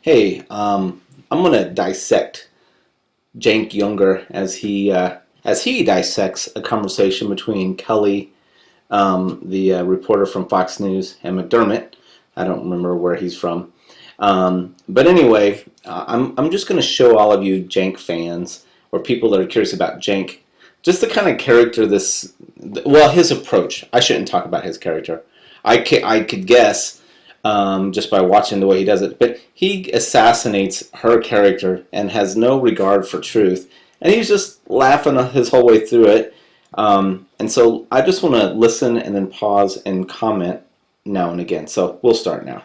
Hey, I'm gonna dissect Cenk Younger as he dissects a conversation between Kelly, the reporter from Fox News, and McDermott. I don't remember where he's from, but anyway, I'm just gonna show all of you Cenk fans or people that are curious about Cenk, just the kind of character his approach. I shouldn't talk about his character. I could guess just by watching the way he does it. But he assassinates her character and has no regard for truth. And he's just laughing his whole way through it. And so I just want to listen and then pause and comment now and again. So we'll start now.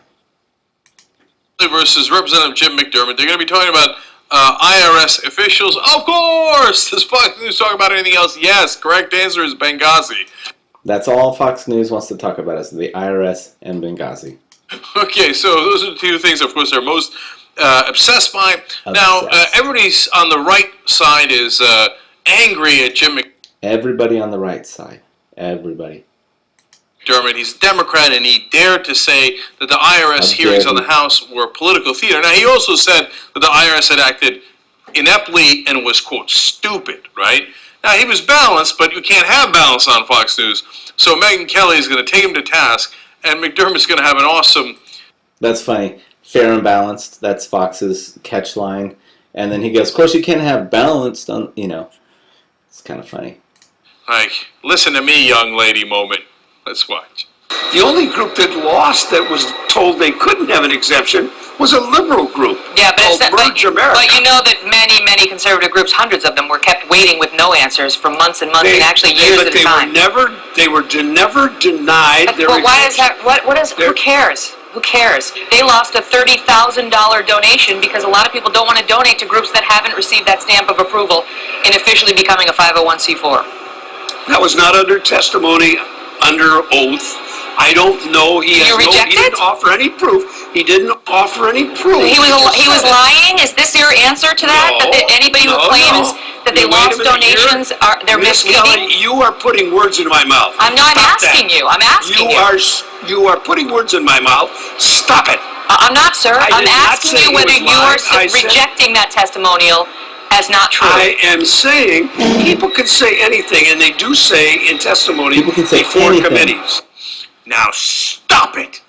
Versus Representative Jim McDermott. They're going to be talking about IRS officials. Of course! Does Fox News talk about anything else? Yes. Correct answer is Benghazi. That's all Fox News wants to talk about is the IRS and Benghazi. Okay, so those are the two things, of course, they're most obsessed by. Now, everybody's on the right side is angry at Jim McDermott. Everybody on the right side. Everybody. He's a Democrat, and he dared to say that the IRS hearings on the House were political theater. Now, he also said that the IRS had acted ineptly and was, quote, stupid, right? Now, he was balanced, but you can't have balance on Fox News. So Megyn Kelly is going to take him to task, and McDermott's going to have an awesome... That's funny. Fair and balanced. That's Fox's catch line. And then he goes, of course you can't have balanced on, It's kind of funny. Like, listen to me, young lady moment. Let's watch. The only group that lost that was told they couldn't have an exemption was a liberal group. Yeah, but Merge America. But you know that many conservative groups, hundreds of them, were kept waiting with no answers for months and months, and actually years at a time. They were never denied their exemption. Why is that? Who cares? Who cares? They lost a $30,000 donation because a lot of people don't want to donate to groups that haven't received that stamp of approval in officially becoming a 501c4. That was not under testimony, under oath. I don't know. He didn't offer any proof. He didn't offer any proof. He was lying? Is this your answer to that? No, that anybody who claims that they lost donations they're misleading? Kelly, you are putting words in my mouth. I'm not asking you. I'm asking you. You are putting words in my mouth. Stop it. I'm not, sir. I'm asking you whether you are rejecting that testimonial as not true. I am saying people can say anything, and they do say in testimony before committees. Now stop it.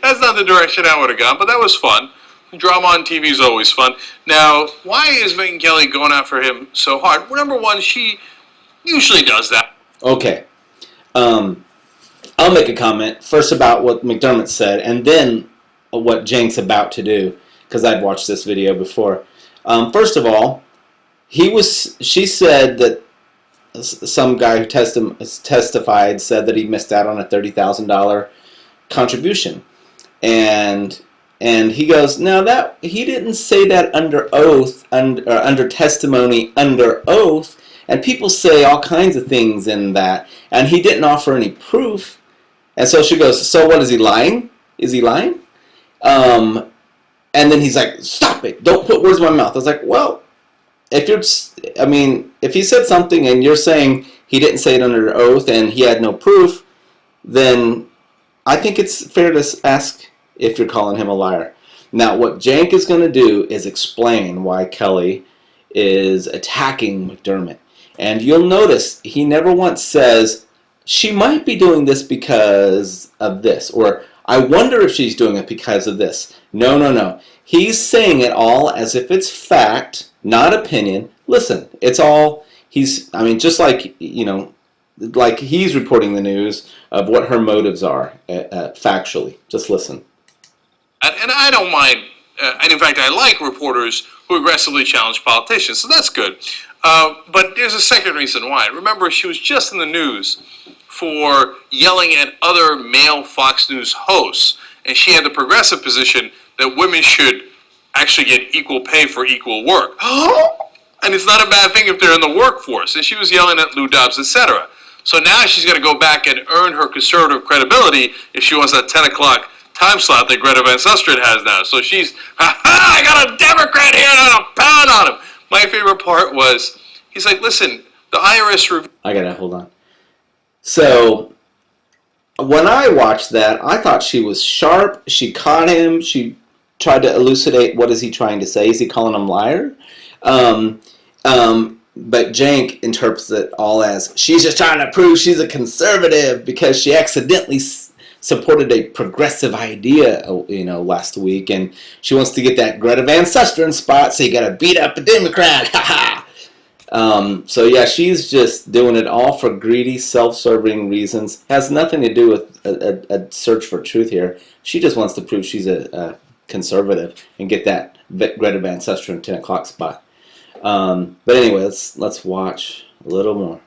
That's not the direction I would have gone, but that was fun. Drama on TV is always fun. Now, why is Megyn Kelly going after him so hard? Well, number one, she usually does that. Okay. I'll make a comment first about what McDermott said, and then what Cenk's about to do, because I'd watched this video before. First of all, she said that some guy who testified said that he missed out on a $30,000 contribution, and he goes, now that he didn't say that under oath, under testimony under oath, and people say all kinds of things in that, and he didn't offer any proof. And so she goes, so what, is he lying? Is he lying? And then he's like, stop it, don't put words in my mouth. I was like, well, if he said something and you're saying he didn't say it under oath and he had no proof, then I think it's fair to ask if you're calling him a liar. Now, what Cenk is going to do is explain why Kelly is attacking McDermott. And you'll notice he never once says, she might be doing this because of this, or I wonder if she's doing it because of this. No. He's saying it all as if it's fact, not opinion. Listen, it's all, just like, like he's reporting the news of what her motives are factually. Just listen. And I don't mind, and in fact, I like reporters who aggressively challenge politicians, so that's good. But there's a second reason why. Remember, she was just in the news for yelling at other male Fox News hosts, and she had the progressive position that women should actually get equal pay for equal work. And it's not a bad thing if they're in the workforce. And she was yelling at Lou Dobbs, etc. So now she's going to go back and earn her conservative credibility if she wants that 10 o'clock time slot that Greta Van Susteren has now. So she's, I got a Democrat here and I'm a pound on him. My favorite part was, he's like, listen, the IRS review. I got to hold on. So when I watched that, I thought she was sharp. She caught him. She tried to elucidate what is he trying to say. Is he calling him liar? But Cenk interprets it all as she's just trying to prove she's a conservative because she accidentally supported a progressive idea, last week, and she wants to get that Greta Van Susteren spot, so you got to beat up a Democrat. So yeah, she's just doing it all for greedy, self-serving reasons. Has nothing to do with a search for truth here. She just wants to prove she's a conservative and get that Greta Van Susteren 10 o'clock spot. But anyway, let's watch a little more.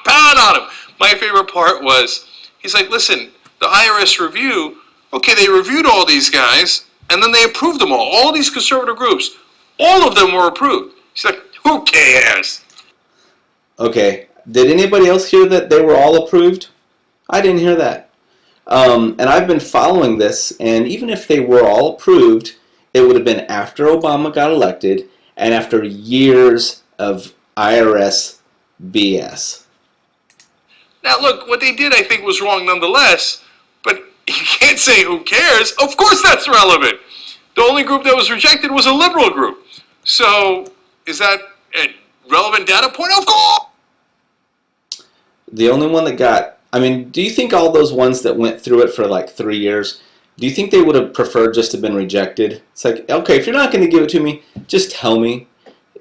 Pound on him. My favorite part was, he's like, listen, the IRS review, okay, they reviewed all these guys, and then they approved them all. All these conservative groups, all of them were approved. He's like, who cares? Okay, did anybody else hear that they were all approved? I didn't hear that. And I've been following this, and even if they were all approved, it would have been after Obama got elected and after years of IRS BS. Now, look, what they did, I think, was wrong nonetheless, but you can't say who cares. Of course that's relevant. The only group that was rejected was a liberal group. So, is that a relevant data point? Of course! The only one that got... do you think all those ones that went through it for like 3 years, do you think they would have preferred just to have been rejected? It's like, okay, if you're not going to give it to me, just tell me.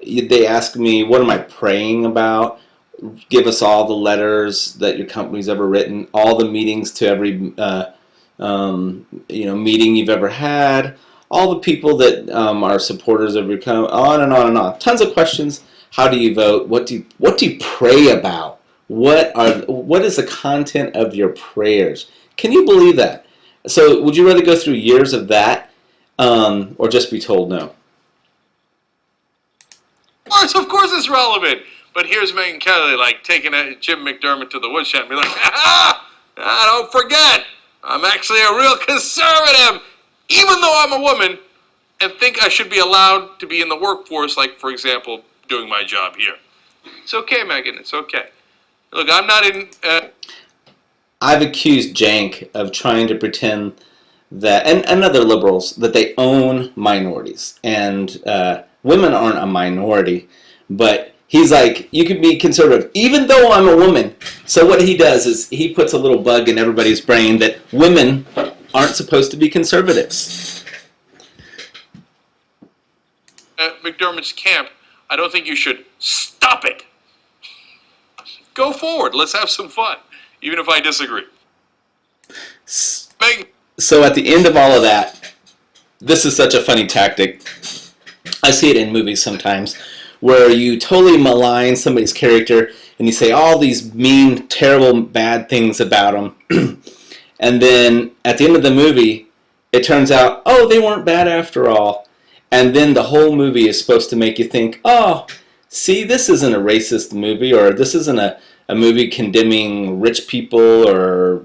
They ask me, what am I praying about? Give us all the letters that your company's ever written, all the meetings to every meeting you've ever had, all the people that are supporters of your company, on and on and on. Tons of questions. How do you vote? What do you pray about? What is the content of your prayers? Can you believe that? So would you rather go through years of that or just be told no? Of course it's relevant. But here's Megyn Kelly, like, taking Jim McDermott to the woodshed and be like, don't forget, I'm actually a real conservative, even though I'm a woman, and think I should be allowed to be in the workforce, like, for example, doing my job here. It's okay, Megyn, it's okay. Look, I'm not in... I've accused Cenk of trying to pretend that, and other liberals, that they own minorities. And women aren't a minority, but he's like, you can be conservative, even though I'm a woman. So what he does is he puts a little bug in everybody's brain that women aren't supposed to be conservatives. At McDermott's camp, I don't think you should stop it. Go forward, let's have some fun, even if I disagree. So at the end of all of that, this is such a funny tactic. I see it in movies sometimes, where you totally malign somebody's character and you say all these mean, terrible, bad things about them. And then at the end of the movie, it turns out, oh, they weren't bad after all. And then the whole movie is supposed to make you think, oh, see, this isn't a racist movie, or this isn't a movie condemning rich people or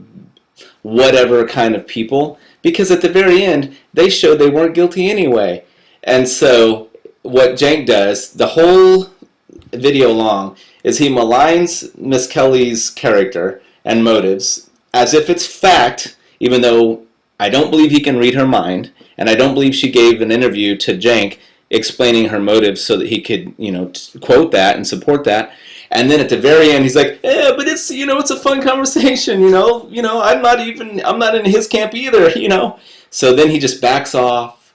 whatever kind of people. Because at the very end, they showed they weren't guilty anyway. And so what Cenk does, the whole video long, is he maligns Miss Kelly's character and motives as if it's fact, even though I don't believe he can read her mind, and I don't believe she gave an interview to Cenk explaining her motives so that he could, quote that and support that. And then at the very end, he's like, "Yeah, but it's it's a fun conversation, I'm not in his camp either, So then he just backs off,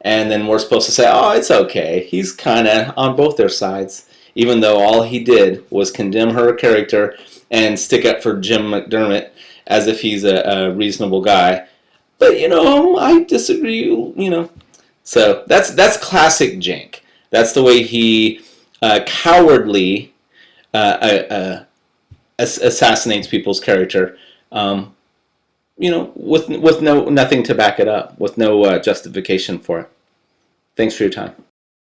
and then we're supposed to say, "Oh, it's okay. He's kind of on both their sides," even though all he did was condemn her character and stick up for Jim McDermott as if he's a reasonable guy. But I disagree. So that's classic Cenk. That's the way he cowardly assassinates people's character, with nothing to back it up, with no justification for it. Thanks for your time.